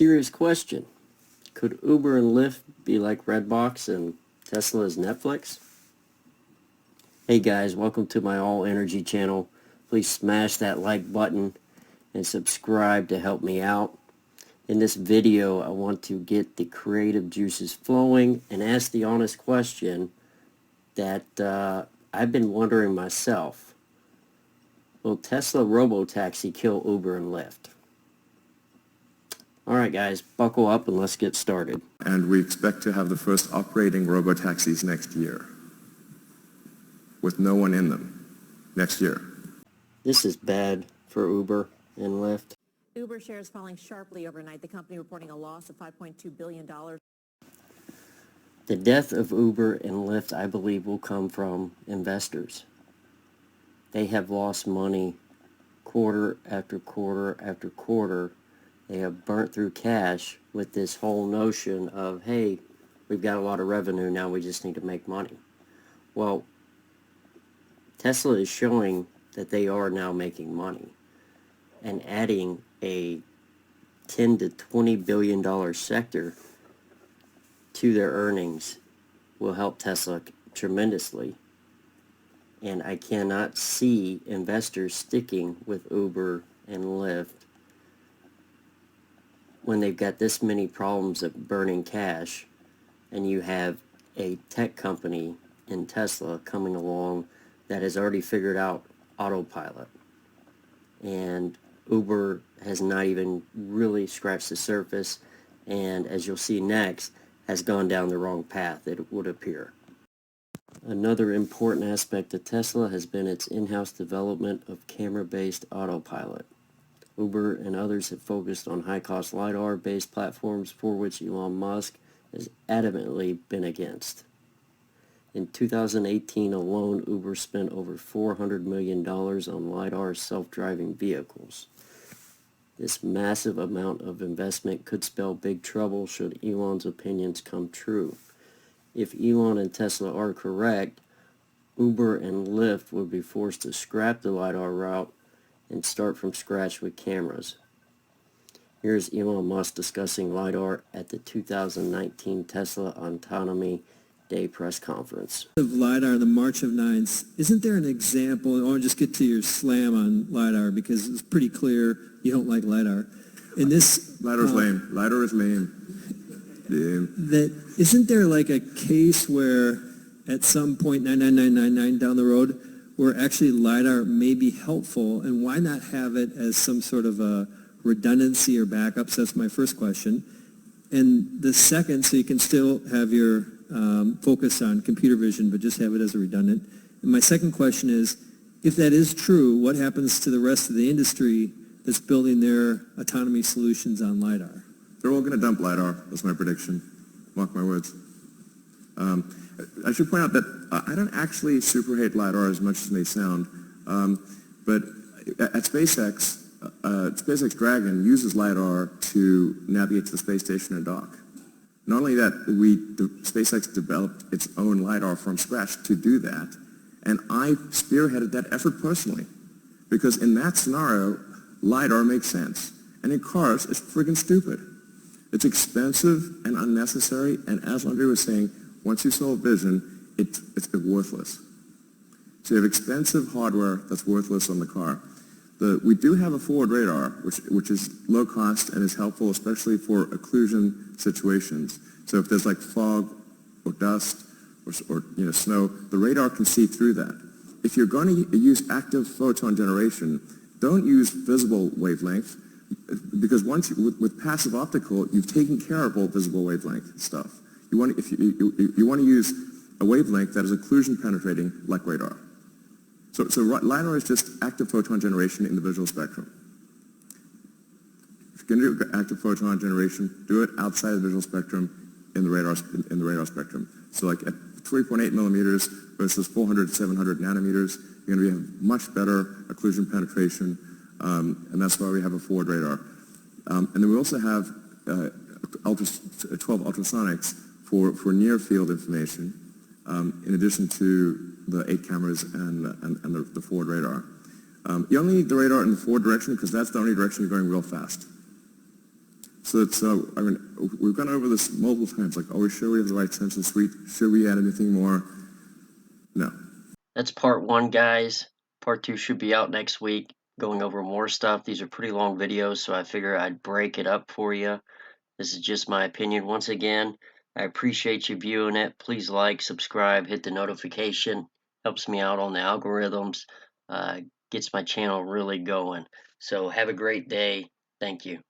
serious question. Could Uber and Lyft be like Redbox and Tesla is Netflix? Hey guys, welcome to my All Energy channel. Please smash that like button and subscribe to help me out. In this video, I want to get the creative juices flowing and ask the honest question that I've been wondering myself. Will Tesla RoboTaxi kill Uber and Lyft? Alright guys, buckle up and let's get started. And we expect to have the first operating robotaxis next year, with no one in them, next year. This is bad for Uber and Lyft. Uber shares falling sharply overnight, the company reporting a loss of $5.2 billion. The death of Uber and Lyft, I believe, will come from investors. They have lost money quarter after quarter after quarter. They have burnt through cash with this whole notion of, hey, we've got a lot of revenue, now we just need to make money. Well, Tesla is showing that they are now making money, and adding a $10 to $20 billion sector to their earnings will help Tesla tremendously. And I cannot see investors sticking with Uber and Lyft when they've got this many problems of burning cash, and you have a tech company in Tesla coming along that has already figured out Autopilot, and Uber has not even really scratched the surface, and as you'll see next, has gone down the wrong path, it would appear. Another important aspect of Tesla has been its in-house development of camera-based Autopilot. Uber and others have focused on high-cost LiDAR-based platforms for which Elon Musk has adamantly been against. In 2018 alone, Uber spent over $400 million on LiDAR self-driving vehicles. This massive amount of investment could spell big trouble should Elon's opinions come true. If Elon and Tesla are correct, Uber and Lyft would be forced to scrap the LiDAR route and start from scratch with cameras. Here's Elon Musk discussing LiDAR at the 2019 Tesla Autonomy Day press conference. Of LiDAR, the March of Nines, isn't there an example? I want to just get to your slam on LiDAR because it's pretty clear you don't like LiDAR. In this, LiDAR's lame. LiDAR is lame. That isn't there like a case where at some point 99999 down the road where actually LiDAR may be helpful, and why not have it as some sort of a redundancy or backup? So that's my first question. And the second, so you can still have your focus on computer vision, but just have it as a redundant. And my second question is, if that is true, what happens to the rest of the industry that's building their autonomy solutions on LiDAR? They're all going to dump LiDAR. That's my prediction. Mark my words. I should point out that I don't actually super hate LiDAR as much as it may sound, but at SpaceX, SpaceX Dragon uses LiDAR to navigate to the space station and dock. Not only that, SpaceX developed its own LiDAR from scratch to do that, and I spearheaded that effort personally, because in that scenario, LiDAR makes sense, and in cars, it's friggin' stupid. It's expensive and unnecessary, and as Andre was saying, once you solve vision, it's worthless. So you have expensive hardware that's worthless on the car. We do have a forward radar, which is low cost and is helpful, especially for occlusion situations. So if there's like fog or dust or snow, the radar can see through that. If you're going to use active photon generation, don't use visible wavelength, because with passive optical, you've taken care of all visible wavelength stuff. You want to use a wavelength that is occlusion penetrating, like radar. So LiDAR is just active photon generation in the visual spectrum. If you're going to do active photon generation, do it outside the visual spectrum in the radar spectrum. So like at 3.8 millimeters versus 400 to 700 nanometers, you're going to have much better occlusion penetration, and that's why we have a forward radar. And then we also have 12 ultrasonics for near field information, in addition to the 8 cameras and the forward radar. You only need the radar in the forward direction because that's the only direction you're going real fast. So it's, I mean, we've gone over this multiple times, like, are we sure we have the right sensor suite? Should we add anything more? No. That's part 1, guys. Part 2 should be out next week, going over more stuff. These are pretty long videos, so I figure I'd break it up for you. This is just my opinion. Once again, I appreciate you viewing it. Please like, subscribe, hit the notification. Helps me out on the algorithms. Gets my channel really going. So have a great day. Thank you.